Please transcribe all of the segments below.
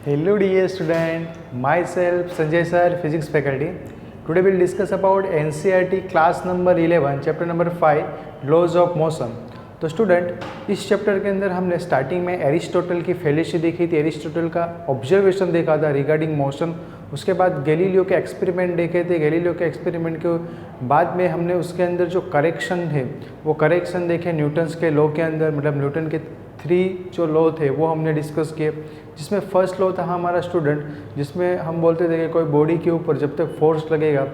Hello dear student, myself Sanjay sir, physics faculty. Today we'll discuss about NCERT class number 11, chapter number 5, laws of motion. तो student इस chapter के अंदर हमने starting में Aristotle की fallacy देखी थी, एरिस्टोटल का ऑब्जर्वेशन देखा था रिगार्डिंग मोशन। उसके बाद गैलीलियो के एक्सपेरिमेंट देखे थे। गैलीलियो के एक्सपेरिमेंट के बाद में हमने उसके अंदर जो करेक्शन है वो करेक्शन देखे न्यूटन्स के लॉ के अंदर, मतलब न्यूटन के 3 जो लॉ थे वो हमने डिस्कस किए। जिसमें फर्स्ट लॉ था हमारा स्टूडेंट, जिसमें हम बोलते थे कि कोई बॉडी के ऊपर जब तक फोर्स लगेगा,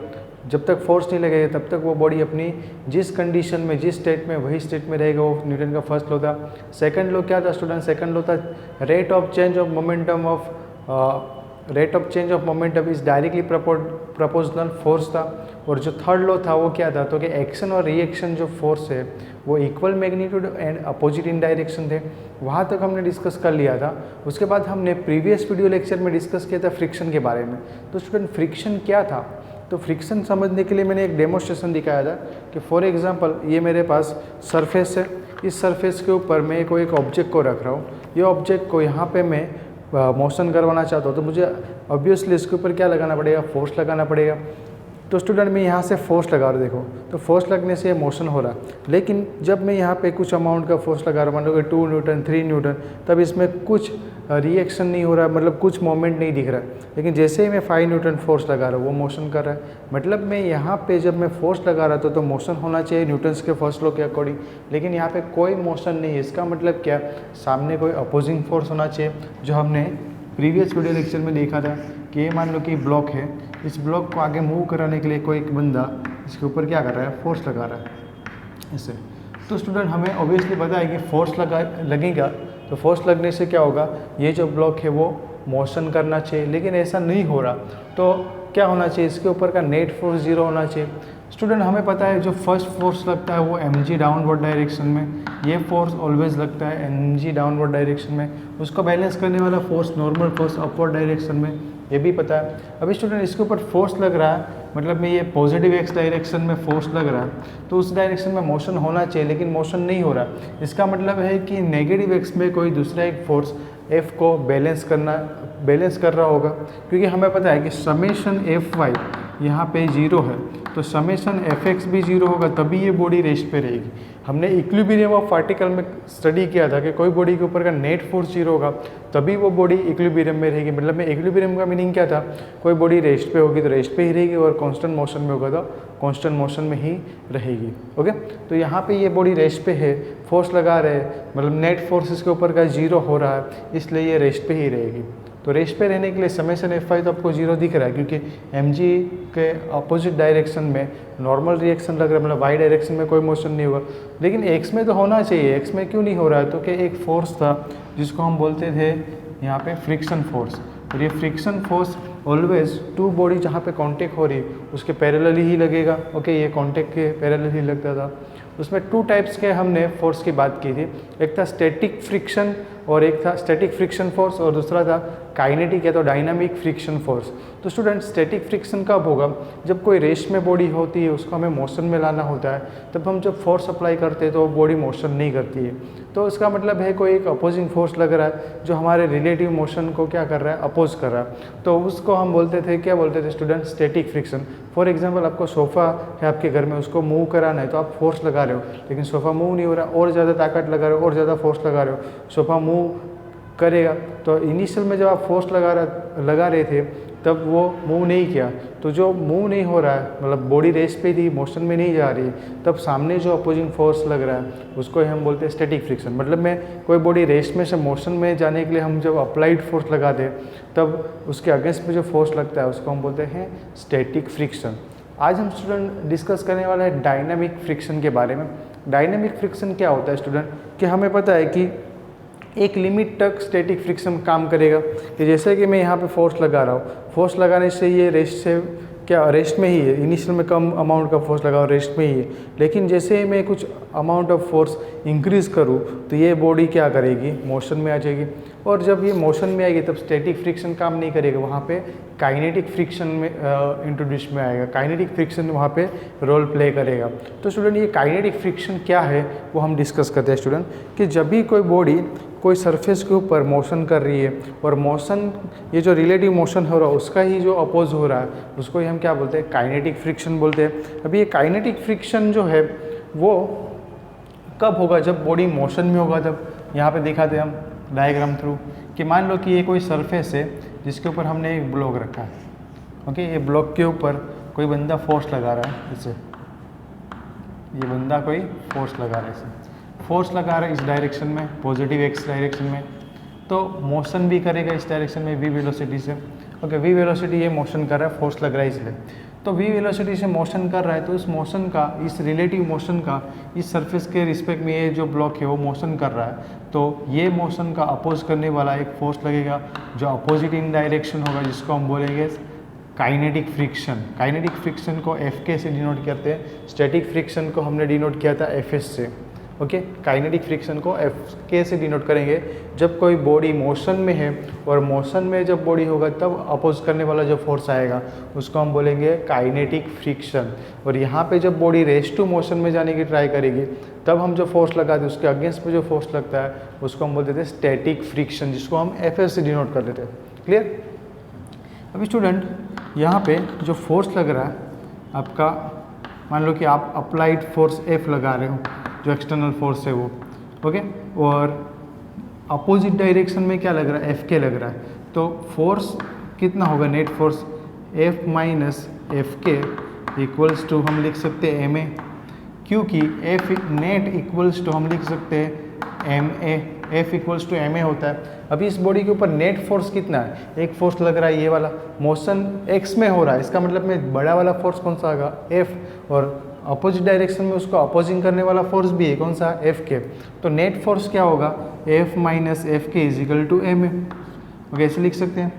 जब तक फोर्स नहीं लगेगा तब तक वो बॉडी अपनी जिस कंडीशन में, जिस स्टेट में, वही स्टेट में रहेगा। वो न्यूटन का फर्स्ट लॉ था। सेकंड लॉ क्या था स्टूडेंट? सेकंड लॉ था rate of change of momentum is directly proportional force था। और जो थर्ड लॉ था वो क्या था? तो कि एक्शन और रिएक्शन जो फोर्स है वो equal magnitude and opposite in direction थे। वहाँ तक हमने डिस्कस कर लिया था। उसके बाद हमने प्रीवियस वीडियो लेक्चर में डिस्कस किया था फ्रिक्शन के बारे में। तो स्टूडेंट फ्रिक्शन क्या था? तो फ्रिक्शन समझने के लिए मैंने एक डेमोस्ट्रेशन दिखाया था कि फॉर एग्जांपल ये मेरे पास सरफेस है, इस सरफेस के ऊपर मैं कोई एक ऑब्जेक्ट को रख रहा हूँ। ये ऑब्जेक्ट को यहाँ पे मैं मोशन करवाना चाहता हूँ, तो मुझे ऑब्वियसली इसके ऊपर क्या लगाना पड़ेगा? फोर्स लगाना पड़ेगा। तो स्टूडेंट मैं यहाँ से फोर्स लगा रहा हूँ, देखो तो फोर्स लगने से मोशन हो रहा है। लेकिन जब मैं यहाँ पे कुछ अमाउंट का फोर्स लगा रहा हूँ, मान लो कि 2 न्यूटन 3 न्यूटन, तब इसमें कुछ रिएक्शन नहीं हो रहा, मतलब कुछ मोमेंट नहीं दिख रहा। लेकिन जैसे ही मैं 5 न्यूटन फोर्स लगा रहा हूँ वो मोशन कर रहा है। मतलब मैं यहाँ पे जब मैं फोर्स लगा रहा था तो मोशन होना चाहिए न्यूटन्स के फर्स्ट लॉ के अकॉर्डिंग, लेकिन यहाँ पे कोई मोशन नहीं है। इसका मतलब क्या? सामने कोई अपोजिंग फोर्स होना चाहिए, जो हमने प्रीवियस वीडियो लेक्चर में देखा था कि ये मान लो कि ब्लॉक है, इस ब्लॉक को आगे मूव कराने के लिए कोई एक बंदा इसके ऊपर क्या कर रहा है? फोर्स लगा रहा है ऐसे। तो स्टूडेंट हमें ऑब्वियसली पता है कि फोर्स लगेगा, तो फोर्स लगने से क्या होगा? ये जो ब्लॉक है वो मोशन करना चाहिए, लेकिन ऐसा नहीं हो रहा। तो क्या होना चाहिए? इसके ऊपर का नेट फोर्स 0 होना चाहिए। स्टूडेंट हमें पता है जो फर्स्ट फोर्स लगता है वो mg डाउनवर्ड डायरेक्शन में, ये फोर्स ऑलवेज लगता है mg डाउनवर्ड डायरेक्शन में। उसको बैलेंस करने वाला force normal force upward direction में, ये भी पता है। अभी स्टूडेंट इसके ऊपर फोर्स लग रहा है, मतलब में ये पॉजिटिव x डायरेक्शन में फोर्स लग रहा है, तो उस डायरेक्शन में मोशन होना चाहिए, लेकिन मोशन नहीं हो रहा। इसका मतलब है कि नेगेटिव x में कोई दूसरा एक फोर्स F को बैलेंस कर रहा होगा, क्योंकि हमें पता है कि समेशन Fy यहाँ पे 0 है, तो समेशन Fx भी 0 होगा, तभी ये बॉडी रेस्ट पे रहेगी। हमने इक्विलिब्रियम ऑफ पार्टिकल में स्टडी किया था कि कोई बॉडी के ऊपर का नेट फोर्स 0 होगा तभी वो बॉडी इक्विलिब्रियम में रहेगी। मतलब में इक्विलिब्रियम का मीनिंग क्या था? कोई बॉडी रेस्ट पे होगी तो रेस्ट पे ही रहेगी, और कांस्टेंट मोशन में होगा तो कांस्टेंट मोशन में ही रहेगी। ओके, तो यहाँ पे ये बॉडी रेस्ट पे है, फोर्स लगा रहे हैं, मतलब नेट फोर्स इसके ऊपर का 0 हो रहा है, इसलिए ये रेस्ट पे ही रहेगी। तो रेस्ट पे रहने के लिए समेशन Fy तो आपको 0 दिख रहा है, क्योंकि mg के अपोजिट डायरेक्शन में नॉर्मल रिएक्शन लग रहा है, मतलब y डायरेक्शन में कोई मोशन नहीं होगा। लेकिन x में तो होना चाहिए, x में क्यों नहीं हो रहा है? तो कि एक फोर्स था जिसको हम बोलते थे यहाँ पे फ्रिक्शन फोर्स। और ये फ्रिक्शन फोर्स ऑलवेज 2 बॉडी जहाँ पे कांटेक्ट हो रही उसके पैरेलली ही लगेगा। ओके, ये कांटेक्ट के पैरेलल ही लगता था। उसमें 2 टाइप्स के हमने फोर्स की बात की थी, एक था स्टैटिक फ्रिक्शन और एक था स्टैटिक फ्रिक्शन फोर्स, और दूसरा था काइनेटिक या तो डायनामिक फ्रिक्शन फोर्स। तो स्टूडेंट स्टैटिक फ्रिक्शन कब होगा? जब कोई रेस्ट में बॉडी होती है, उसको हमें मोशन में लाना होता है, तब हम जब फोर्स अप्लाई करते हैं तो वो बॉडी मोशन नहीं करती है। तो इसका मतलब है कोई एक अपोजिंग फोर्स लग रहा है जो हमारे रिलेटिव मोशन को क्या कर रहा है? अपोज कर रहा है। तो उसको हम बोलते थे, क्या बोलते थे student? Static friction. For example आपको सोफ़ा है आपके घर में, उसको मूव कराना है तो आप फोर्स लगा रहे हो, लेकिन सोफ़ा मूव नहीं हो रहा, और ज़्यादा ताकत लगा रहे हो और ज़्यादा फोर्स लगा रहे हो, सोफ़ा मूव करेगा। तो इनिशियल में जब आप फोर्स लगा रहे थे तब वो मूव नहीं किया, तो जो मूव नहीं हो रहा है, मतलब बॉडी रेस्ट पे थी, मोशन में नहीं जा रही, तब सामने जो अपोजिंग फोर्स लग रहा है उसको हम बोलते हैं स्टैटिक फ्रिक्शन। मतलब में कोई बॉडी रेस्ट में से मोशन में जाने के लिए हम जब अप्लाइड फोर्स लगाते हैं तब उसके अगेंस्ट में जो फोर्स लगता है उसको हम बोलते हैं स्टैटिक फ्रिक्शन। आज हम स्टूडेंट डिस्कस करने वाला है डायनामिक फ्रिक्शन के बारे में। डायनामिक फ्रिक्शन क्या होता है स्टूडेंट? कि हमें पता है कि एक लिमिट तक स्टैटिक फ्रिक्शन काम करेगा, कि जैसे कि मैं यहाँ पे फोर्स लगा रहा हूँ, फोर्स लगाने से ये रेस्ट में ही है, इनिशियल में कम अमाउंट का फोर्स लगाओ, रेस्ट में ही है। लेकिन जैसे मैं कुछ अमाउंट ऑफ फोर्स इंक्रीज़ करूँ तो ये बॉडी क्या करेगी, मोशन में आ जाएगी। और जब ये मोशन में आएगी तब स्टैटिक फ्रिक्शन काम नहीं करेगा, वहाँ पे काइनेटिक फ्रिक्शन में इंट्रोड्यूस में आएगा। काइनेटिक फ्रिक्शन वहाँ पे रोल प्ले करेगा। तो स्टूडेंट ये काइनेटिक फ्रिक्शन क्या है वो हम डिस्कस करते हैं स्टूडेंट, कि जब भी कोई बॉडी कोई सरफेस के ऊपर मोशन कर रही है और मोशन, ये जो रिलेटिव मोशन हो रहा है उसका ही जो अपोज हो रहा है उसको ही हम क्या बोलते हैं, काइनेटिक फ्रिक्शन बोलते हैं। अभी ये काइनेटिक फ्रिक्शन जो है वो कब होगा, जब बॉडी मोशन में होगा। तब यहाँ पे दिखाते हैं हम डायग्राम थ्रू कि मान लो कि ये कोई सरफेस है जिसके ऊपर हमने एक ब्लॉक रखा है। ओके, ये ब्लॉक के ऊपर कोई बंदा फोर्स लगा रहा है, इसे ये बंदा कोई फोर्स लगा रहा है, इसे फोर्स लगा रहा है इस डायरेक्शन में, पॉजिटिव एक्स डायरेक्शन में, तो मोशन भी करेगा इस डायरेक्शन में वी वेलोसिटी से। ओके, वी वेलोसिटी ये मोशन कर रहा है, फोर्स लग रहा है इसलिए। तो वी वेलोसिटी से मोशन कर रहा है तो इस मोशन का, इस रिलेटिव मोशन का इस सरफेस के रिस्पेक्ट में ये जो ब्लॉक है वो मोशन कर रहा है, तो ये मोशन का अपोज करने वाला एक फोर्स लगेगा जो अपोजिट इन डायरेक्शन होगा, जिसको हम बोलेंगे काइनेटिक फ्रिक्शन। काइनेटिक फ्रिक्शन को एफ के से डिनोट करते हैं, स्टैटिक फ्रिक्शन को हमने डिनोट किया था एफ एस से। ओके, काइनेटिक फ्रिक्शन को एफ के से डिनोट करेंगे जब कोई बॉडी मोशन में है और मोशन में जब बॉडी होगा तब अपोज करने वाला जो फोर्स आएगा उसको हम बोलेंगे काइनेटिक फ्रिक्शन। और यहाँ पे जब बॉडी रेस्ट टू मोशन में जाने की ट्राई करेगी तब हम जो फोर्स लगाते हैं उसके अगेंस्ट पे जो फोर्स लगता है उसको हम बोल देते हैं स्टैटिक फ्रिक्शन, जिसको हम एफ एस से डिनोट कर देते हैं। क्लियर? अभी स्टूडेंट यहाँ पे जो फोर्स लग रहा है आपका, मान लो कि आप अप्लाइड फोर्स एफ लगा रहे हो, जो एक्सटर्नल फोर्स है वो। ओके, और अपोजिट डायरेक्शन में क्या लग रहा है, एफ के लग रहा है, तो फोर्स कितना होगा, net force F minus F के इक्वल्स टू हम लिख सकते हैं एम ए, क्योंकि एफ नेट इक्वल्स टू हम लिख सकते हैं M A, F equals to M A होता है। अभी इस बॉडी के ऊपर नेट फोर्स कितना है, एक फोर्स लग रहा है ये वाला, मोशन एक्स में हो रहा है, इसका मतलब में बड़ा वाला फोर्स कौन सा होगा, एफ, और अपोजिट डायरेक्शन में उसको अपोजिंग करने वाला फोर्स भी है कौन सा, एफ के। तो नेट फोर्स क्या होगा, F minus F K is equal to M A. Okay, ऐसे लिख सकते हैं।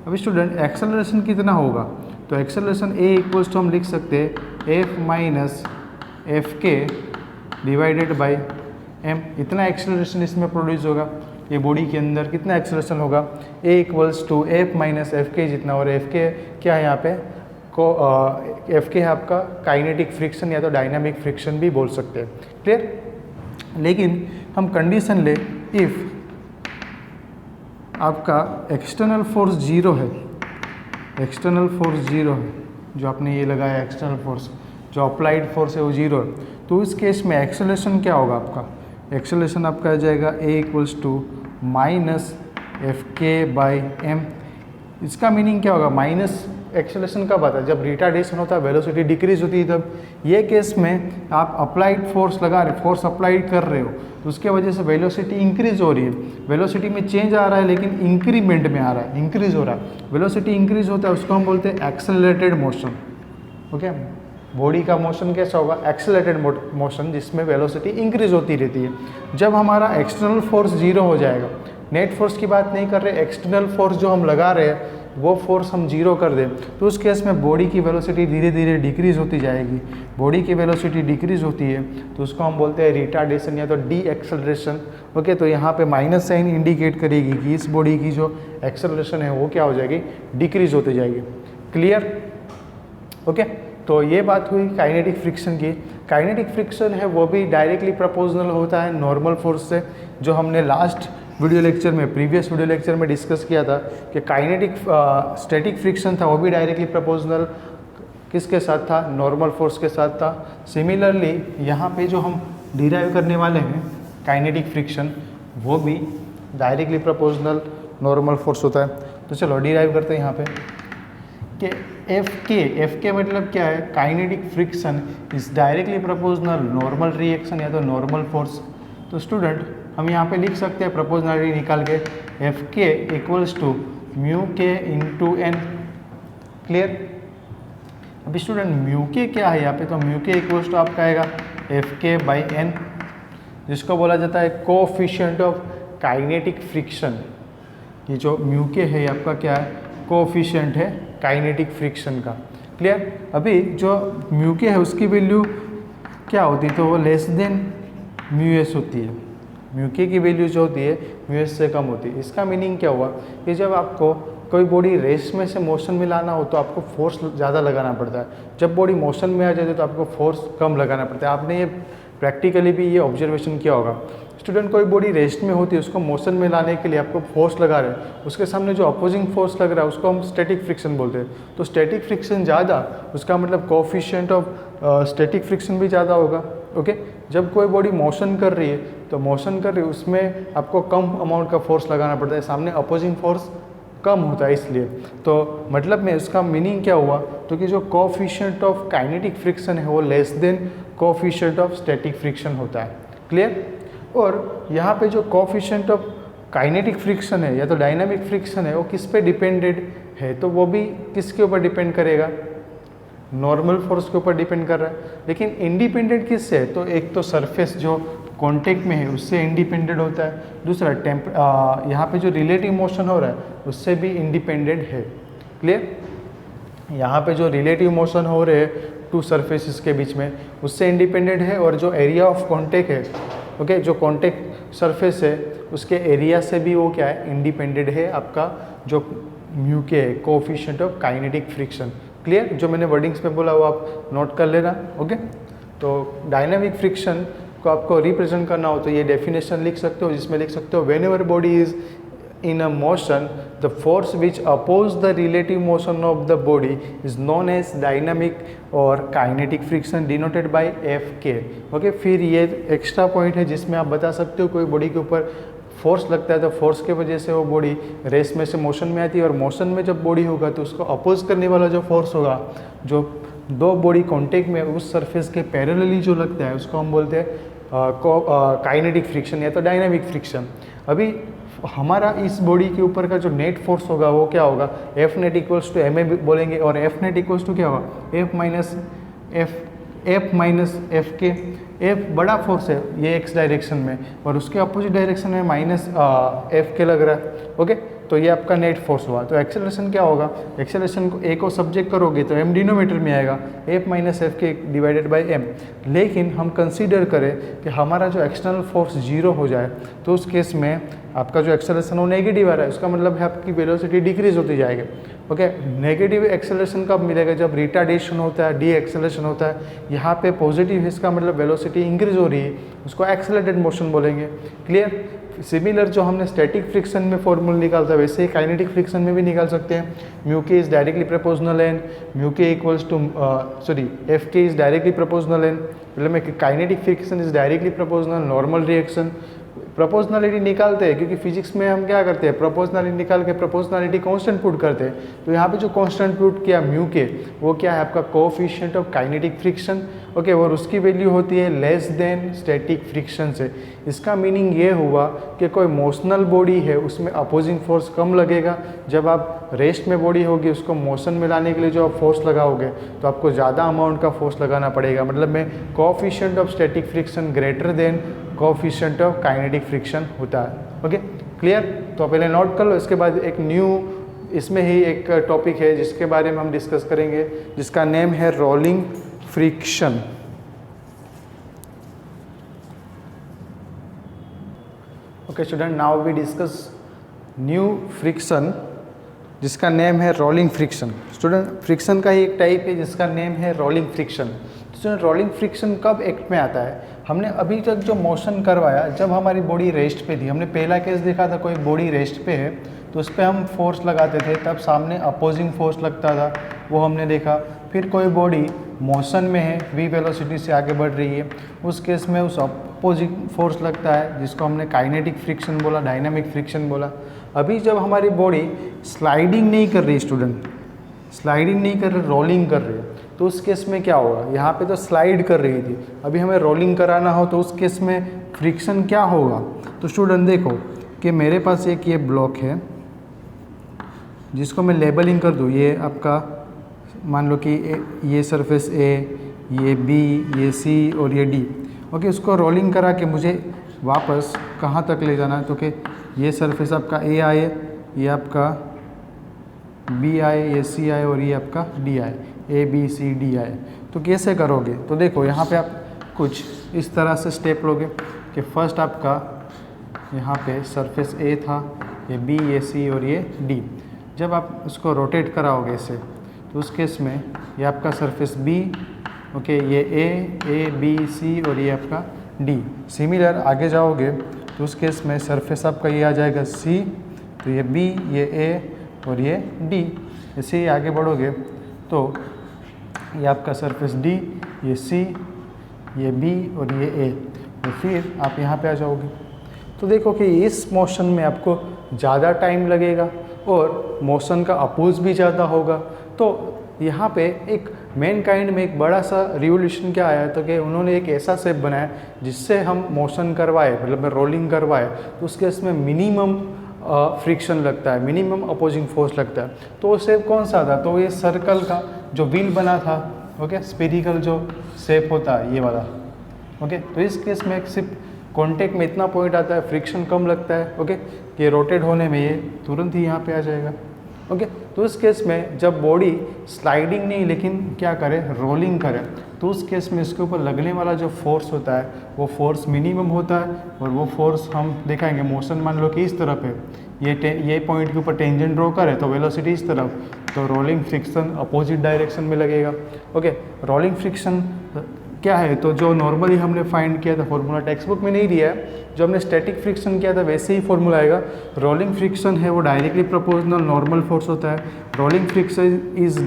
अभी स्टूडेंट एक्सेलरेशन कितना होगा, तो एक्सेलरेशन ए इक्वल्स टू हम लिख सकते हैं एफ माइनस एफ के डिवाइडेड बाई एम। इतना एक्सेलरेशन इसमें प्रोड्यूस होगा, ये बॉडी के अंदर कितना एक्सेलरेशन होगा, A equals to F minus F के जितना, और एफ के क्या है यहाँ पे को एफ के है आपका काइनेटिक फ्रिक्शन या तो डायनामिक फ्रिक्शन भी बोल सकते हैं। क्लियर? लेकिन हम कंडीशन ले, इफ़ आपका एक्सटर्नल फोर्स जीरो है, एक्सटर्नल फोर्स जीरो है, जो आपने ये लगाया एक्सटर्नल फोर्स, जो अप्लाइड फोर्स है वो जीरो है, तो इस केस में एक्सेलरेशन क्या होगा आपका, एक्सेलरेशन आपका आ जाएगा ए इक्वल्स टू माइनस एफ के बाई एम। इसका मीनिंग क्या होगा, माइनस एक्सेलरेशन कब आता है, जब रिटार्डेशन होता है, वेलोसिटी डिक्रीज होती है तब। ये केस में आप अप्लाइड फोर्स लगा रहे, फोर्स अप्लाइड कर रहे हो, तो उसके वजह से वेलोसिटी इंक्रीज हो रही है, वेलोसिटी में चेंज आ रहा है लेकिन इंक्रीमेंट में आ रहा है, इंक्रीज हो रहा है, वेलोसिटी इंक्रीज होता है, उसको हम बोलते हैं एक्सेलरेटेड मोशन। ओके, बॉडी का मोशन कैसा होगा, एक्सेलरेटेड मोशन, जिसमें वेलोसिटी इंक्रीज होती रहती है। जब हमारा एक्सटर्नल फोर्स जीरो हो जाएगा, नेट फोर्स की बात नहीं कर रहे, एक्सटर्नल फोर्स जो हम लगा रहे हैं वो फोर्स हम जीरो कर दें, तो उस केस में बॉडी की वेलोसिटी धीरे धीरे डिक्रीज होती जाएगी। बॉडी की वेलोसिटी डिक्रीज होती है तो उसको हम बोलते हैं रिटार्डेशन या तो डी एक्सेलरेशन। ओके, तो यहाँ पे माइनस साइन इंडिकेट करेगी कि इस बॉडी की जो एक्सेलरेशन है वो क्या हो जाएगी, डिक्रीज होती जाएगी। क्लियर? ओके, तो ये बात हुई काइनेटिक फ्रिक्शन की। काइनेटिक फ्रिक्शन है वो भी डायरेक्टली प्रोपोर्शनल होता है नॉर्मल फोर्स से, जो हमने लास्ट वीडियो लेक्चर में, प्रीवियस वीडियो लेक्चर में डिस्कस किया था कि काइनेटिक स्टैटिक फ्रिक्शन था वो भी डायरेक्टली प्रोपोर्शनल किसके साथ था, नॉर्मल फोर्स के साथ था। सिमिलरली यहाँ पे जो हम डिराइव करने वाले हैं काइनेटिक फ्रिक्शन, वो भी डायरेक्टली प्रोपोर्शनल नॉर्मल फोर्स होता है। तो चलो डिराइव करते हैं यहाँ पे कि एफ के मतलब क्या है, kinetic friction is directly proportional normal reaction या तो नॉर्मल फोर्स। तो स्टूडेंट हम यहाँ पे लिख सकते हैं प्रोपोर्शनलिटी निकाल के, एफ के इक्वल्स टू म्यू के इंटू एन। क्लियर? अभी स्टूडेंट म्यू के क्या है यहाँ पे, तो म्यू के इक्वल्स टू आपका आएगा एफ के बाई एन, जिसको बोला जाता है कोएफिशिएंट ऑफ काइनेटिक फ्रिक्शन। ये जो म्यू के है आपका क्या है, कोएफिशिएंट है काइनेटिक फ्रिक्शन का। क्लियर? अभी जो म्यू के है उसकी वैल्यू क्या होती है, तो वो लेस देन म्यू एस होती है, म्यू के की वैल्यू जो होती है म्यू एस से कम होती है। इसका मीनिंग क्या हुआ कि जब आपको कोई बॉडी रेस्ट में से मोशन में लाना हो तो आपको फोर्स ज़्यादा लगाना पड़ता है, जब बॉडी मोशन में आ जाती है तो आपको फोर्स कम लगाना पड़ता है। आपने ये प्रैक्टिकली भी ये ऑब्जर्वेशन किया होगा। स्टूडेंट, कोई बॉडी रेस्ट में होती है, उसको मोशन में लाने के लिए आपको फोर्स लगा रहे हैं, उसके सामने जो अपोजिंग फोर्स लग रहा है उसको हम स्टैटिक फ्रिक्शन बोलते हैं। तो स्टैटिक फ्रिक्शन ज़्यादा, उसका मतलब कोएफिशिएंट ऑफ स्टैटिक फ्रिक्शन भी ज़्यादा होगा। ओके, जब कोई बॉडी मोशन कर रही है तो मोशन कर रही है उसमें आपको कम अमाउंट का फोर्स लगाना पड़ता है, सामने अपोजिंग फोर्स कम होता है इसलिए। तो मतलब में इसका मीनिंग क्या हुआ, तो कि जो कोएफिशिएंट ऑफ काइनेटिक फ्रिक्शन है वो less than coefficient of static friction होता है। क्लियर? और यहाँ पे जो कोएफिशिएंट ऑफ काइनेटिक फ्रिक्शन है या तो डायनामिक फ्रिक्शन है वो किस पे डिपेंडेड है, तो वो भी किसके ऊपर डिपेंड करेगा, नॉर्मल फोर्स के ऊपर डिपेंड कर रहा है। लेकिन इंडिपेंडेंट किससे है, तो एक तो सरफेस जो कांटेक्ट में है उससे इंडिपेंडेंट होता है, दूसरा यहाँ पे जो रिलेटिव मोशन हो रहा है उससे भी इंडिपेंडेंट है। क्लियर? यहाँ पे जो रिलेटिव मोशन हो रहे हैं टू सरफेसेस के बीच में उससे इंडिपेंडेंट है, और जो एरिया ऑफ कांटेक्ट है, ओके, जो कांटेक्ट सरफेस है उसके एरिया से भी वो क्या है, इंडिपेंडेंट है आपका जो म्यू के है, coefficient of kinetic friction. Clear? जो मैंने वर्डिंग्स में बोला वो आप नोट कर लेना। ओके, तो डायनामिक फ्रिक्शन को आपको रिप्रेजेंट करना हो तो ये डेफिनेशन लिख सकते हो, जिसमें लिख सकते हो whenever body is in a motion the force which oppose the relative motion of the body is known as dynamic or kinetic friction denoted by Fk। Okay, फिर ये एक्स्ट्रा पॉइंट है जिसमें आप बता सकते हो कोई बॉडी के ऊपर फोर्स लगता है तो फोर्स के वजह से वो बॉडी रेस में से मोशन में आती है, और मोशन में जब बॉडी होगा तो उसको अपोज करने वाला जो फोर्स होगा, जो दो बॉडी कॉन्टेक्ट में उस सरफेस के पैरेलली जो लगता है उसको हम बोलते हैं काइनेटिक फ्रिक्शन या तो डायनामिक फ्रिक्शन। अभी हमारा इस बॉडी के ऊपर का जो नेट फोर्स होगा वो क्या होगा, F net equals to M A बोलेंगे, और एफ नेट इक्वल्स टू क्या होगा, F minus F K. F बड़ा फोर्स है ये एक्स डायरेक्शन में, और उसके अपोजिट डायरेक्शन में माइनस एफ के लग रहा है। ओके, तो ये आपका नेट फोर्स हुआ। तो एक्सेलरेशन क्या होगा, एक्सेलरेशन को ए को सब्जेक्ट करोगे तो एम डिनोमीटर में आएगा, एफ माइनस एफ के डिवाइडेड बाय एम। लेकिन हम कंसीडर करें कि हमारा जो एक्सटर्नल फोर्स जीरो हो जाए तो उस केस में आपका जो एक्सेलरेशन वो नेगेटिव आ रहा है, उसका मतलब है आपकी वेलोसिटी डिक्रीज होती जाएगी। ओके, नेगेटिव एक्सेलरेशन कब मिलेगा, जब रिटार्डेशन होता है, डी एक्सेलरेशन होता है। यहाँ पे पॉजिटिव है, इसका मतलब वेलोसिटी इंक्रीज हो रही है, उसको एक्सेलरेटेड मोशन बोलेंगे। क्लियर? सिमिलर जो हमने स्टैटिक फ्रिक्शन में फॉर्मूला निकालता है वैसे ही काइनेटिक फ्रिक्शन में भी निकाल सकते हैं। म्यू के is directly proportional and mu के equals to F K is directly proportional and, मतलब में kinetic friction is directly proportional normal reaction. Proportionality निकालते हैं क्योंकि फिजिक्स में हम क्या करते हैं, प्रोपोर्शनलिटी निकाल के प्रोपोर्शनलिटी कांस्टेंट पुट करते हैं। तो यहाँ पे जो कांस्टेंट पुट किया म्यू के, वो क्या है आपका coefficient of kinetic friction. Okay, और उसकी वैल्यू होती है लेस देन स्टैटिक फ्रिक्शन से। इसका मीनिंग ये हुआ कि कोई मोशनल बॉडी है उसमें अपोजिंग फोर्स कम लगेगा, जब आप रेस्ट में बॉडी होगी उसको मोशन में लाने के लिए जो आप फोर्स लगाओगे तो आपको ज़्यादा अमाउंट का फोर्स लगाना पड़ेगा। मतलब में coefficient of static friction greater than coefficient of kinetic friction होता है। Okay, clear? तो पहले नोट कर लो, इसके बाद एक न्यू इसमें ही एक टॉपिक है जिसके बारे में हम डिस्कस करेंगे, जिसका नेम है rolling friction. Okay student, now we discuss new friction जिसका नेम है रोलिंग फ्रिक्शन। स्टूडेंट, फ्रिक्शन का ही एक टाइप है जिसका नेम है rolling friction. Student, rolling friction कब एक्ट में आता है, हमने अभी तक जो मोशन करवाया जब हमारी बॉडी रेस्ट पे थी, हमने पहला केस देखा था कोई बॉडी रेस्ट पे है तो उस पर हम फोर्स लगाते थे, तब सामने अपोजिंग फोर्स लगता था, वो हमने देखा। फिर कोई बॉडी मोशन में है, वी वेलोसिटी से आगे बढ़ रही है, उस केस में उस अपोजिंग फोर्स लगता है जिसको हमने काइनेटिक फ्रिक्शन बोला, डायनामिक फ्रिक्शन बोला। अभी जब हमारी बॉडी स्लाइडिंग नहीं कर रही, स्टूडेंट स्लाइडिंग नहीं कर रही, रोलिंग कर रही है, तो उस केस में क्या होगा, यहाँ पे तो स्लाइड कर रही थी, अभी हमें रोलिंग कराना हो तो उस केस में फ्रिक्शन क्या होगा। तो स्टूडेंट देखो कि मेरे पास एक ये ब्लॉक है जिसको मैं लेबलिंग कर दूँ, ये आपका मान लो कि ये सरफेस ए, ये बी, ये सी और ये डी। ओके, उसको रोलिंग करा के मुझे वापस कहाँ तक ले जाना है, तो कि ये सरफेस आपका ए आए, ये आपका बी आए, ये सी आए और ये आपका डी आए, ए बी सी डी आए। तो कैसे करोगे, तो देखो यहाँ पे आप कुछ इस तरह से स्टेप लोगे। कि फर्स्ट आपका यहाँ पे सरफेस ए था, ये बी, ये सी और ये डी। जब आप उसको रोटेट कराओगे इसे तो उस केस में ये आपका सरफेस बी, ओके, ये ए बी सी और ये आपका डी। सिमिलर आगे जाओगे तो उस केस में सरफेस आपका ये आ जाएगा सी, तो ये बी, ये ए और ये डी। ऐसे ही आगे बढ़ोगे तो ये आपका सरफेस डी, ये सी, ये बी और ये ए, और फिर आप यहाँ पे आ जाओगे। तो देखो कि इस मोशन में आपको ज़्यादा टाइम लगेगा और मोशन का अपोज भी ज़्यादा होगा। तो यहाँ पे एक मैनकाइंड में एक बड़ा सा रिवोल्यूशन क्या आया, तो कि उन्होंने एक ऐसा शेप बनाया जिससे हम मोशन करवाए, मतलब रोलिंग करवाए, तो उसके इसमें मिनिमम फ्रिक्शन लगता है, मिनिमम अपोजिंग फोर्स लगता है। तो वो शेप कौन सा था, तो ये सर्कल का जो व्हील बना था, ओके, स्फेरिकल जो शेप होता है ये वाला, ओके। तो इस केस में सिर्फ कॉन्टेक्ट में इतना पॉइंट आता है, फ्रिक्शन कम लगता है, ओके, कि रोटेट होने में ये तुरंत ही यहाँ पे आ जाएगा, ओके। तो इस केस में जब बॉडी स्लाइडिंग नहीं लेकिन क्या करे, रोलिंग करे, तो उस केस में इसके ऊपर लगने वाला जो फोर्स होता है वो फोर्स मिनिमम होता है, और वो फोर्स हम दिखाएंगे। मोशन मान लो कि इस तरफ है, ये पॉइंट के ऊपर टेंजेंट ड्रॉ करे तो वेलोसिटी इस तरफ, तो रोलिंग फ्रिक्शन अपोजिट डायरेक्शन में लगेगा, ओके। रोलिंग फ्रिक्शन क्या है, तो जो नॉर्मली हमने फाइंड किया था, फॉर्मूला टेक्स्ट बुक में नहीं दिया है, जो हमने स्टैटिक फ्रिक्शन किया था वैसे ही फॉर्मूला आएगा। रोलिंग फ्रिक्शन है वो डायरेक्टली प्रोपोर्शनल नॉर्मल फोर्स होता है। रोलिंग फ्रिक्शन इज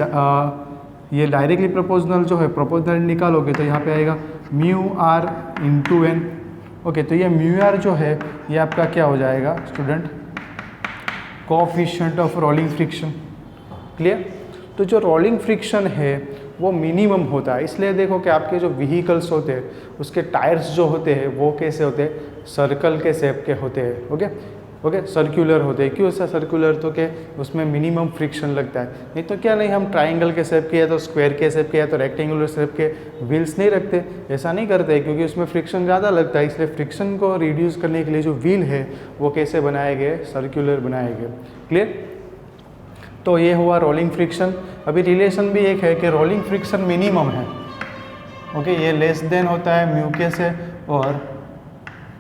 ये डायरेक्टली प्रोपोर्शनल जो है, प्रोपोर्शनल निकालोगे तो यहाँ पे आएगा mu R into N, okay. तो ये म्यू आर जो है ये आपका क्या हो जाएगा student, coefficient of rolling friction, clear. तो जो रोलिंग फ्रिक्शन है वो मिनिमम होता है, इसलिए देखो कि आपके जो व्हीकल्स होते हैं उसके टायर्स जो होते हैं वो कैसे होते हैं, सर्कल के शेप के होते हैं, ओके, ओके, सर्कुलर होते हैं। क्यों ऐसा सर्कुलर, तो कि उसमें मिनिमम फ्रिक्शन लगता है। नहीं तो क्या नहीं, हम ट्राइंगल के शेप के या तो स्क्वायर के शेप के या तो रेक्टेंगुलर शेप के व्हील्स नहीं रखते, ऐसा नहीं करते, क्योंकि उसमें फ्रिक्शन ज़्यादा लगता है। इसलिए फ्रिक्शन को रिड्यूस करने के लिए जो व्हील है वो कैसे बनाए गए, सर्कुलर बनाए गए, क्लियर। तो ये हुआ रोलिंग फ्रिक्शन। अभी रिलेशन भी एक है कि रोलिंग फ्रिक्शन मिनिमम है, ओके, ये लेस देन होता है म्यू के से और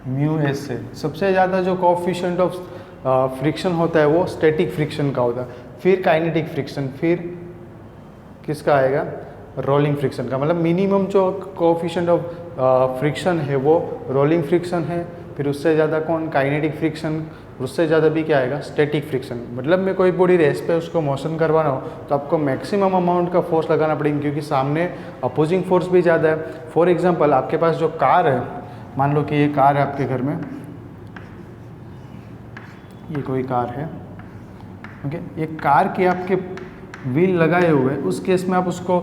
म्यू एस से। सबसे ज़्यादा जो कोएफिशिएंट ऑफ फ्रिक्शन होता है वो स्टैटिक फ्रिक्शन का होता है, फिर काइनेटिक फ्रिक्शन, फिर किसका आएगा, रोलिंग फ्रिक्शन का। मतलब मिनिमम जो कोएफिशिएंट ऑफ फ्रिक्शन है वो रोलिंग फ्रिक्शन है, फिर उससे ज़्यादा कौन, काइनेटिक फ्रिक्शन, उससे ज़्यादा भी क्या आएगा, स्टैटिक फ्रिक्शन। मतलब में कोई बॉडी रेस्ट पे उसको मोशन करवाना हो तो आपको मैक्सिमम अमाउंट का फोर्स लगाना पड़ेगा, क्योंकि सामने अपोजिंग फोर्स भी ज़्यादा है। फॉर एग्जांपल आपके पास जो कार है, मान लो कि ये कार है आपके घर में, ये कोई कार है, ओके, ये कार के आपके व्हील लगाए हुए, उस केस में आप उसको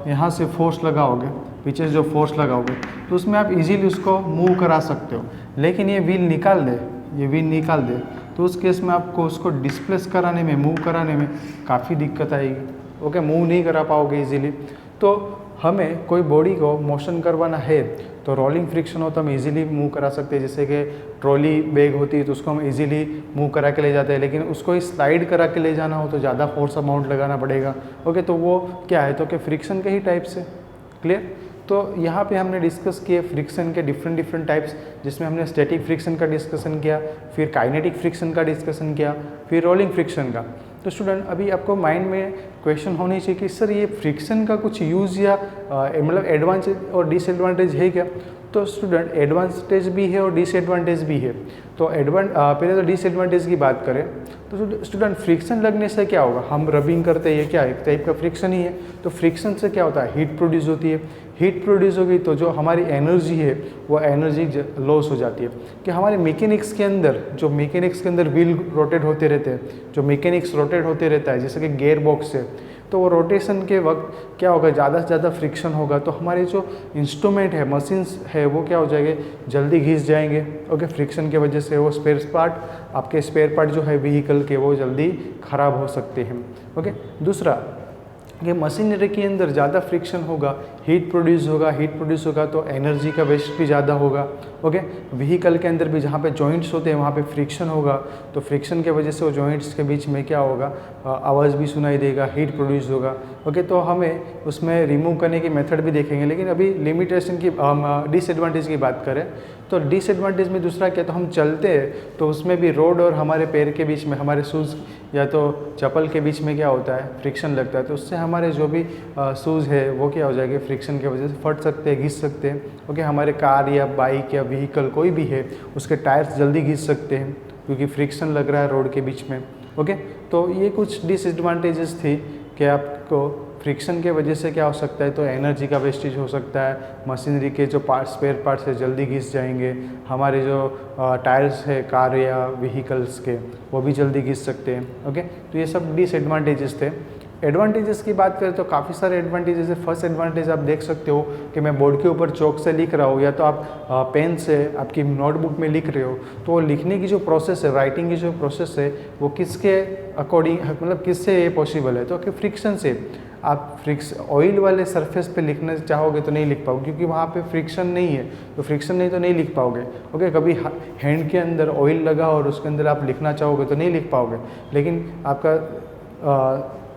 यहाँ से फोर्स लगाओगे, पीछे से जो फोर्स लगाओगे तो उसमें आप इजीली उसको मूव करा सकते हो। लेकिन ये व्हील निकाल दे, ये व्हील निकाल दे, तो उस केस में आपको उसको डिस्प्लेस कराने में, मूव कराने में काफ़ी दिक्कत आएगी, ओके, मूव नहीं करा पाओगे इजीली। तो हमें कोई बॉडी को मोशन करवाना है तो रोलिंग फ्रिक्शन हो तो हम इजीली मूव करा सकते हैं। जैसे कि ट्रॉली बैग होती है तो उसको हम इजीली मूव करा के ले जाते हैं, लेकिन उसको स्लाइड करा के ले जाना हो तो ज़्यादा फोर्स अमाउंट लगाना पड़ेगा, ओके। तो वो क्या है, तो कि फ्रिक्शन के ही टाइप से, क्लियर। तो यहाँ पे हमने डिस्कस किए फ्रिक्शन के डिफरेंट टाइप्स, जिसमें हमने स्टैटिक फ्रिक्शन का डिस्कशन किया, फिर काइनेटिक फ्रिक्शन का डिस्कशन किया, फिर रोलिंग फ्रिक्शन का। तो स्टूडेंट अभी आपको माइंड में क्वेश्चन होनी चाहिए कि सर ये फ्रिक्शन का कुछ यूज़ या मतलब एडवांटेज और डिसएडवांटेज है क्या। तो स्टूडेंट एडवांटेज भी है और डिसएडवांटेज भी है। तो पहले तो डिसएडवांटेज की बात करें तो स्टूडेंट फ्रिक्शन लगने से क्या होगा, हम रबिंग करते हैं, ये क्या है, एक टाइप का फ्रिक्शन ही है। तो फ्रिक्शन से क्या होता है, हीट प्रोड्यूस होती है, हीट प्रोड्यूस होगी तो जो हमारी एनर्जी है वो एनर्जी लॉस हो जाती है। कि हमारे मैकेनिक्स के अंदर व्हील रोटेट होते रहते हैं, जो मैकेनिक्स रोटेट होते रहता है, जैसे कि गियर बॉक्स है, तो वो रोटेशन के वक्त क्या होगा, ज़्यादा से ज़्यादा फ्रिक्शन होगा तो हमारे जो इंस्ट्रूमेंट है, मशीन्स है, वो क्या हो जाएंगे, जल्दी घिस जाएंगे, ओके। फ्रिक्शन की वजह से वो आपके स्पेयर पार्ट जो है व्हीकल के वो जल्दी ख़राब हो सकते हैं, ओके। दूसरा कि मशीनरी के अंदर ज़्यादा फ्रिक्शन होगा, हीट प्रोड्यूस होगा तो एनर्जी का वेस्ट भी ज़्यादा होगा। ओके, व्हीकल के अंदर भी जहाँ पे जॉइंट्स होते हैं वहाँ पे फ्रिक्शन होगा, तो फ्रिक्शन के वजह से वो जॉइंट्स के बीच में क्या होगा, आवाज़ भी सुनाई देगा, हीट प्रोड्यूस होगा। ओके, तो हमें उसमें रिमूव करने की मेथड भी देखेंगे, लेकिन अभी लिमिटेशन की डिसएडवांटेज की बात करें तो डिसएडवांटेज में दूसरा क्या, तो हम चलते हैं तो उसमें भी रोड और हमारे पैर के बीच में, हमारे शूज़ या तो चप्पल के बीच में क्या होता है, फ्रिक्शन लगता है, तो उससे हमारे जो भी शूज़ है वो क्या हो जाएंगे, फ्रिक्शन की वजह से फट सकते हैं, घिस सकते हैं। ओके, हमारे कार या बाइक या व्हीकल कोई भी है उसके टायर्स जल्दी घिस सकते हैं क्योंकि फ्रिक्शन लग रहा है रोड के बीच में। ओके, तो ये कुछ डिसएडवांटेजेस थी कि आपको फ्रिक्शन के वजह से क्या हो सकता है, तो एनर्जी का वेस्टेज हो सकता है, मशीनरी के जो पार्ट्स, स्पेयर पार्ट्स है जल्दी घिस जाएंगे, हमारे जो टायर्स है कार या व्हीकल्स के वो भी जल्दी घिस सकते हैं। ओके, तो ये सब डिसएडवांटेजेस थे। एडवांटेजेस की बात करें तो काफ़ी सारे एडवांटेजेस है। फर्स्ट एडवांटेज आप देख सकते हो कि मैं बोर्ड के ऊपर चौक से लिख रहा हूँ या तो आप पेन से आपकी नोटबुक में लिख रहे हो, तो वो लिखने की जो प्रोसेस है, राइटिंग की जो प्रोसेस है वो किसके अकॉर्डिंग, मतलब किससे ये पॉसिबल है, तो कि फ्रिक्शन से। आप ऑयल वाले सरफेस पे लिखना चाहोगे तो नहीं लिख पाओगे क्योंकि वहाँ पे फ्रिक्शन नहीं है, तो फ्रिक्शन नहीं तो नहीं लिख पाओगे। ओके, कभी हैंड के अंदर ऑयल लगा और उसके अंदर आप लिखना चाहोगे तो नहीं लिख पाओगे, लेकिन आपका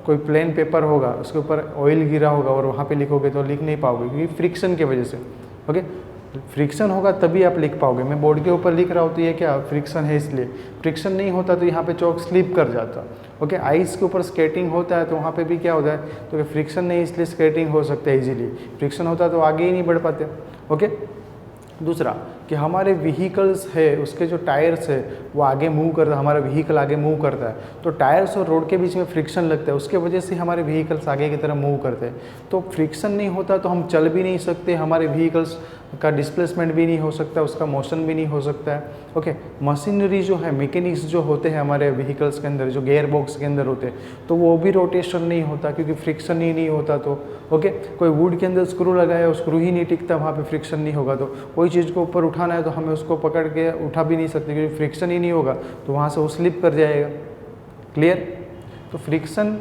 कोई प्लेन पेपर होगा उसके ऊपर ऑयल गिरा होगा और वहाँ पे लिखोगे तो लिख नहीं पाओगे क्योंकि फ्रिक्शन की वजह से। ओके, फ्रिक्शन होगा तभी आप लिख पाओगे। मैं बोर्ड के ऊपर लिख रहा हूँ तो ये क्या, फ्रिक्शन है इसलिए। फ्रिक्शन नहीं होता तो यहाँ पे चौक स्लिप कर जाता। ओके, आइस के ऊपर स्केटिंग होता है तो वहाँ पे भी क्या होता है, तो फ्रिक्शन नहीं इसलिए स्केटिंग हो सकता है इजीली, फ्रिक्शन होता तो आगे ही नहीं बढ़ पाते। ओके, दूसरा कि हमारे व्हीकल्स है उसके जो टायर्स है वो आगे मूव करता है, हमारा व्हीकल आगे मूव करता है, तो टायर्स और रोड के बीच में फ्रिक्शन लगता है, उसके वजह से हमारे व्हीकल्स आगे की तरफ मूव करते हैं। तो फ्रिक्शन नहीं होता तो हम चल भी नहीं सकते, हमारे व्हीकल्स का डिस्प्लेसमेंट भी नहीं हो सकता, उसका मोशन भी नहीं हो सकता है। ओके, मशीनरी जो है, मैकेनिक्स जो होते हैं हमारे व्हीकल्स के अंदर, जो गेयर बॉक्स के अंदर होते हैं, तो वो भी रोटेशन नहीं होता क्योंकि फ्रिक्शन ही नहीं होता। तो ओके, कोई वुड के अंदर स्क्रू लगाया, वो स्क्रू ही नहीं टिकता, वहाँ पे फ्रिक्शन नहीं होगा। तो कोई चीज़ को ऊपर उठाना है तो हमें उसको पकड़ के उठा भी नहीं सकते क्योंकि फ्रिक्शन ही नहीं होगा, तो वहाँ से वो स्लिप कर जाएगा। क्लियर? तो फ्रिक्शन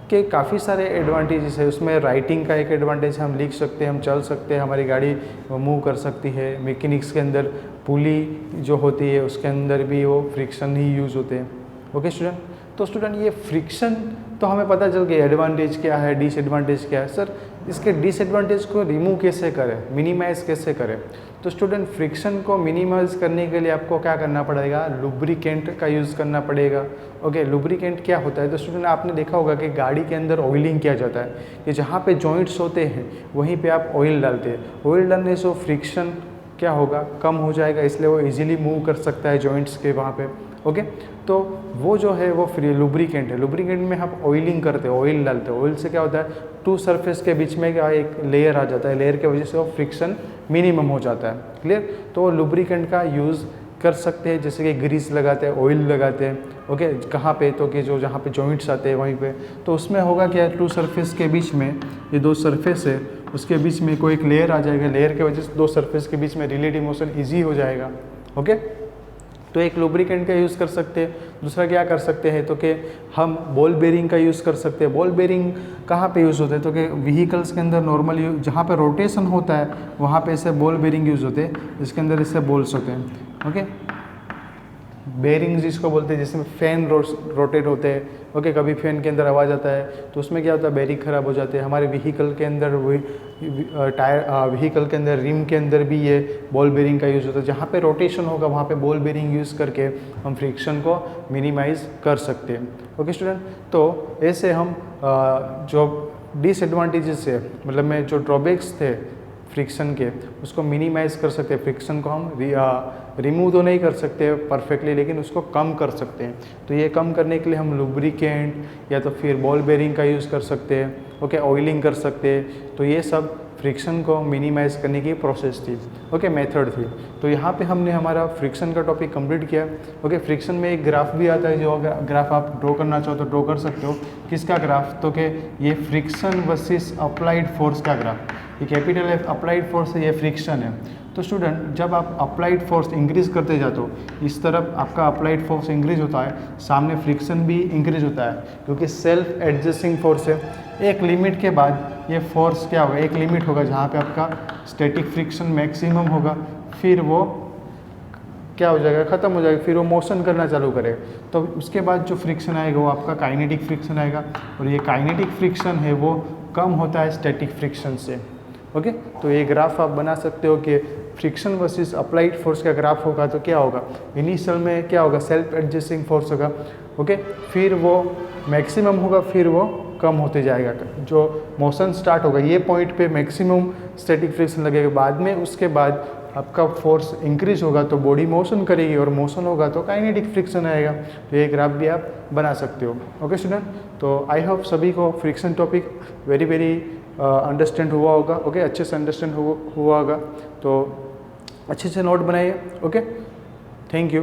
के काफ़ी सारे एडवांटेजेस है। उसमें राइटिंग का एक एडवांटेज, हम लिख सकते हैं, हम चल सकते हैं, हमारी गाड़ी मूव कर सकती है। मैकेनिक्स के अंदर पुली जो होती है उसके अंदर भी वो फ्रिक्शन ही यूज़ होते हैं। ओके स्टूडेंट, तो स्टूडेंट ये फ्रिक्शन तो हमें पता चल गया एडवांटेज क्या है, डिसएडवांटेज क्या है। सर इसके डिसएडवांटेज को रिमूव कैसे करें, मिनिमाइज़ कैसे करें? तो स्टूडेंट फ्रिक्शन को मिनिमाइज़ करने के लिए आपको क्या करना पड़ेगा, लुब्रिकेंट का यूज़ करना पड़ेगा। ओके, लुब्रिकेंट क्या होता है? तो स्टूडेंट आपने देखा होगा कि गाड़ी के अंदर ऑयलिंग किया जाता है कि जहाँ पे जॉइंट्स होते हैं वहीं पे आप ऑयल डालते हैं। ऑयल डालने से फ्रिक्शन क्या होगा, कम हो जाएगा, इसलिए वो इजीली मूव कर सकता है जॉइंट्स के वहाँ पे। ओके, तो वो जो है वो फ्री लुब्रिकेंट है। लुब्रिकेंट में हम ऑयलिंग करते हैं, ऑयल डालते हैं। ऑयल से क्या होता है, टू सरफेस के बीच में क्या एक लेयर आ जाता है, लेयर की वजह से वो फ्रिक्शन मिनिमम हो जाता है। क्लियर? तो लुब्रिकेंट का यूज़ कर सकते हैं, जैसे कि ग्रीस लगाते हैं, ऑयल लगाते हैं। ओके, कहाँ पे, तो कि जो जहाँ पे जॉइंट्स आते हैं वहीं पे, तो उसमें होगा क्या, टू सरफेस के बीच में, ये दो सरफेस है उसके बीच में कोई एक लेयर आ जाएगा, लेयर की वजह से दो सरफेस के बीच में रिलेटिव मोशन ईजी हो जाएगा। ओके, तो एक लुब्रिकेंट का यूज़ कर सकते हैं। दूसरा क्या कर सकते हैं, तो कि हम बॉल बेरिंग का यूज़ कर सकते हैं। बॉल बेरिंग कहाँ पे यूज़ होते हैं, तो कि व्हीकल्स के अंदर नॉर्मली जहाँ पे रोटेशन होता है वहाँ पे ऐसे बॉल बेरिंग यूज़ होते हैं, जिसके अंदर इससे बॉल्स होते हैं। ओके, बेरिंग जिसको बोलते हैं, जिसमें फैन रोटेट होते हैं। ओके, कभी फैन के अंदर आवाज़ आता है तो उसमें क्या होता है, बेरिंग ख़राब हो जाते हैं। हमारे व्हीकल के अंदर व्हीकल के अंदर रिम के अंदर भी ये बॉल बेरिंग का यूज़ होता है। जहाँ पे रोटेशन होगा वहाँ पे बॉल बेरिंग यूज़ करके हम फ्रिक्शन को मिनिमाइज़ कर सकते हैं। ओके स्टूडेंट, तो ऐसे हम जो डिसएडवांटेजेस है, मतलब में जो ड्रॉबैक्स थे फ्रिक्शन के, उसको मिनिमाइज़ कर सकते हैं। फ्रिक्शन को हम रिमूव तो नहीं कर सकते परफेक्टली, लेकिन उसको कम कर सकते हैं। तो ये कम करने के लिए हम लुब्रिकेंट या तो फिर बॉल बेरिंग का यूज़ कर सकते हैं। ओके, ऑयलिंग कर सकते हैं। तो ये सब फ्रिक्शन को मिनिमाइज़ करने की प्रोसेस थी। ओके, मेथड थी। तो यहाँ पे हमने हमारा फ्रिक्शन का टॉपिक कंप्लीट किया। ओके, फ्रिक्शन में एक ग्राफ भी आता है, जो ग्राफ आप ड्रॉ करना चाहो तो ड्रॉ कर सकते हो। किसका ग्राफ, तो कि ये फ्रिक्शन वर्सेस अप्लाइड फोर्स का ग्राफ। ये कैपिटल एफ अप्लाइड फोर्स है, ये फ्रिक्शन है। तो स्टूडेंट जब आप अप्लाइड फोर्स इंक्रीज करते जाते हो, इस तरफ आपका अप्लाइड फोर्स इंक्रीज होता है, सामने फ्रिक्शन भी इंक्रीज होता है, क्योंकि सेल्फ एडजस्टिंग फोर्स है। एक लिमिट के बाद ये फोर्स क्या होगा, एक लिमिट होगा जहाँ पे आपका स्टैटिक फ्रिक्शन मैक्सिमम होगा, फिर वो क्या हो जाएगा, ख़त्म हो जाएगा, फिर वो मोशन करना चालू करेगा। तो उसके बाद जो फ्रिक्शन आएगा वो आपका काइनेटिक फ्रिक्शन आएगा, और ये काइनेटिक फ्रिक्शन है वो कम होता है स्टैटिक फ्रिक्शन से। ओके, तो ये ग्राफ आप बना सकते हो कि फ्रिक्शन वर्सेस अप्लाइड फोर्स का ग्राफ होगा तो क्या होगा, इनिशियल में क्या होगा, सेल्फ एडजस्टिंग फोर्स होगा। ओके, फिर वो मैक्सिमम होगा, फिर वो कम होते जाएगा। जो मोशन स्टार्ट होगा ये पॉइंट पे मैक्सिमम स्टैटिक फ्रिक्शन लगेगा, बाद में उसके बाद आपका फोर्स इंक्रीज होगा तो बॉडी मोशन करेगी, और मोशन होगा तो काइनेटिक फ्रिक्शन आएगा। तो ये ग्राफ भी आप बना सकते हो। ओके स्टूडेंट, तो आई होप सभी को फ्रिक्शन टॉपिक वेरी अंडरस्टैंड हुआ होगा। ओके, अच्छे से अंडरस्टैंड हुआ होगा, तो अच्छे से नोट बनाइए। Okay, thank you.